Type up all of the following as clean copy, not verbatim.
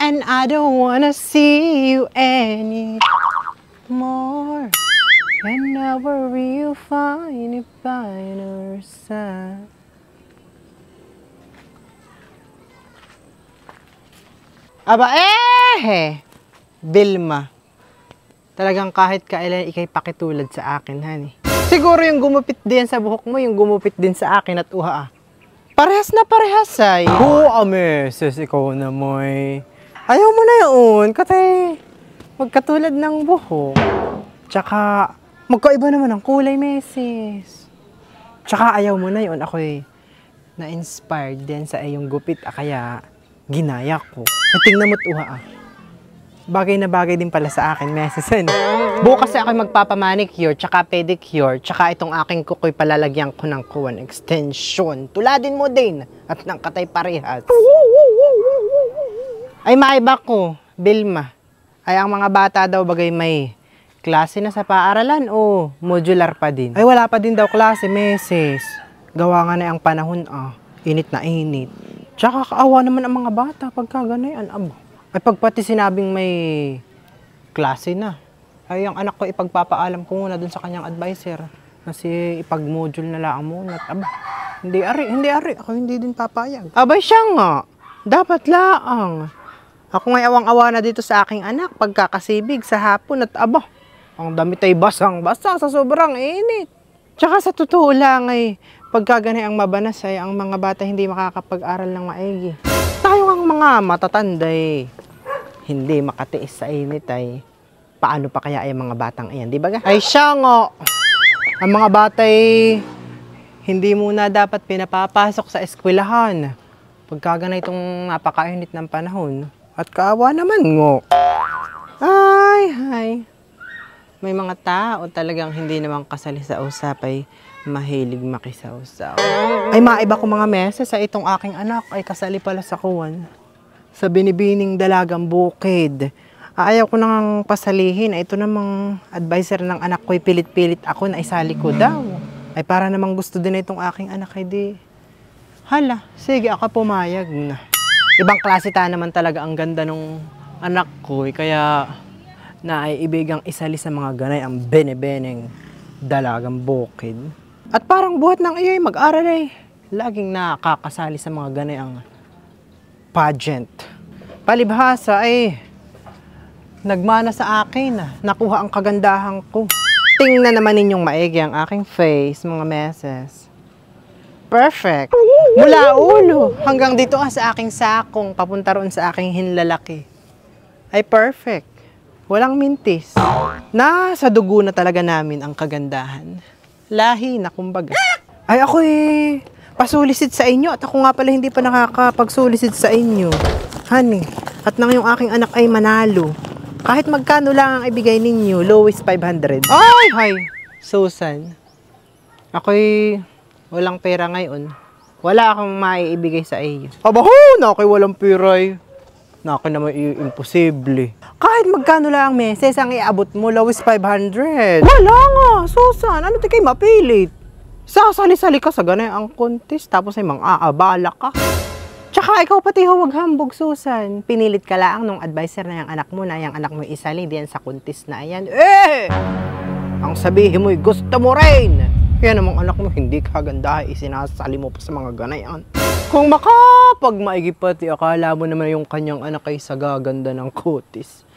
And I don't wanna see you anymore. And now where you find it by your side. Aba Vilma, talagang kahit kailan ikay pakitulad sa akin, honey. Siguro yung gumupit din sa buhok mo, yung gumupit din sa akin at uha. Parehas na parehas ay. Sis, ikaw na mo'y. Ayaw mo na yun, katay magkatulad ng buhok. Tsaka, magkaiba naman ang kulay, meses. Tsaka ayaw mo na yun, ako'y na-inspired din sa iyong gupit, kaya ginaya ko. Ay, tingnan mo't uha Bagay na bagay din pala sa akin, meses. Bukas ako magpapamanicure, tsaka pedicure, tsaka itong aking kukoy palalagyan ko ng kuwan extension. Tuladin mo din at ng katay parehas. Ay maiba ko, Vilma. Ay ang mga bata daw bagay may klase na sa paaralan o modular pa din. Ay wala pa din daw klase, meses. Gawa nga na ang panahon Init na init. Tsaka kaawa naman ang mga bata pagka ganayan, Ay pagpati sinabing may klase na. Ay ang anak ko ipagpapaalam ko muna dun sa kanyang advisor. Kasi ipag-module na lang muna. Hindi ari. Ako hindi din papayag. Abay siya nga. Dapat laang. Ako ngay awang-awa na dito sa aking anak pagkakasibig sa hapon at ang damit ay basang-basa sa sobrang init. Tsaka sa totoo lang ay pagkaganay ang mabanas ay ang mga bata hindi makakapag-aral ng maigi. Tayo ang mga matatanda hindi makatiis sa init ay paano pa kaya ay mga batang iyan, di ba ga? Ay siya nga, ang mga bata ay hindi muna dapat pinapapasok sa eskwelahan pagkaganay itong napakainit ng panahon. At kaawa naman ngo. Ay. May mga tao talagang hindi naman kasali sa usap ay mahilig makisawsaw. Ay maiba ko mga meses sa itong aking anak ay kasali pala sa kuwan. Sa binibining dalagang bukid. Ayaw ko nang pasalihin. Ito namang advisor ng anak ko'y pilit-pilit ako na isali ko daw. Ay para namang gusto din itong aking anak ay di. Hala, sige ako pumayag na. Ibang klase ta naman talaga ang ganda nung anak ko. Kaya naiibigang isali sa mga ganay ang bene-beneng dalagang bukid. At parang buhat ng iyo'y mag-aral ay laging nakakasali sa mga ganay ang pageant. Palibhasa ay nagmana sa akin. Nakuha ang kagandahan ko. Tingnan naman ninyong maigi ang aking face, mga meses. Perfect. Mula ulo hanggang dito sa aking sakong papunta roon sa aking hinlalaki. Ay perfect. Walang mintis. Nasa dugo na talaga namin ang kagandahan. Lahi na kumbaga. Ay ako pasulisid sa inyo at ako nga pala hindi pa nakakapagsulisid sa inyo. Honey, at nang yung aking anak ay manalo. Kahit magkano lang ang ibigay ninyo, lowest 500. Ay, hi! Susan, ako'y walang pera ngayon. Wala akong maiibigay sa iyo. Abaho! Ako'y walang pera eh. Naki naman imposible. Kahit magkano lang ang meses ang iabot mo, lowest 500. Wala nga, Susan. Ano di kayo mapilit? Sasali-sali ka sa ganay ang contest, tapos ay mang-aabala ka. Tsaka ikaw pati huwag hambog, Susan. Pinilit ka lang nung advisor na yung anak mo na yung anak mo isali diyan sa contest na yan. Ang sabihin mo'y gusto mo rin. Kaya namang anak mo hindi kaganda, isinasali mo pa sa mga ganayan. Kung makapagmaigi pati, akala mo naman yung kanyang anak ay sagaganda ng kutis.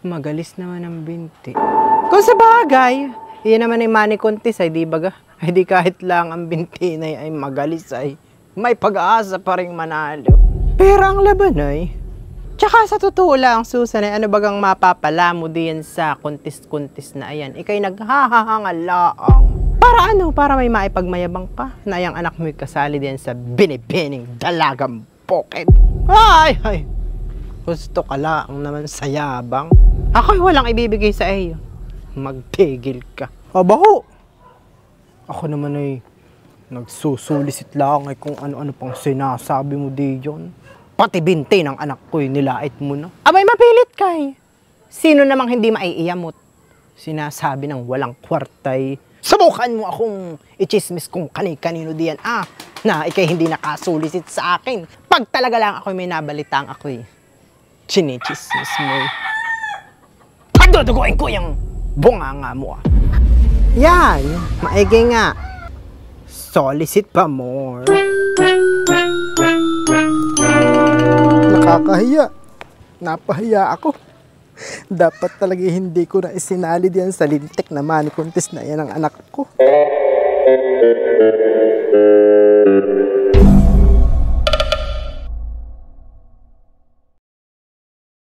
Magalis naman ang binti. Kung sa bagay, iyan naman ay money contest ay di baga? Ay di kahit lang ang binti na ay magalis ay may pag-aasa pa rin manalo. Pero ang laban ay, tsaka sa totoo lang, Susan, ay ano bagang mapapala mo diyan sa contest na ayan? Ikay naghahahangal laang. Para ano? Para may maipagmayabang ka na yung anak mo'y kasali din sa binibining dalagang bukid. Ay! Gusto ka lang naman sa yabang. Ako'y walang ibibigay sa iyo. Magpigil ka. Abaho! Ako naman ay nagsusulisit lang ay kung ano-ano pang sinasabi mo diyon. Pati binti ng anak ko'y nilait mo na. Abay mapilit kay. Sino namang hindi maiiyamot? Sinasabi ng walang kwartay. Subukan mo akong ichismis kung kani-kanino diyan na ikay hindi nakasulisit sa akin. Pag talaga lang ako'y may nabalitang ako'y chinichismis mo. Paduduguin ko yung bunganga mo ah. Yan, maigi nga. Solicit pa more. Nakakahiya. Napahiya ako. Dapat talaga hindi ko na isinalid yan sa lintik na money contest na yan ang anak ko.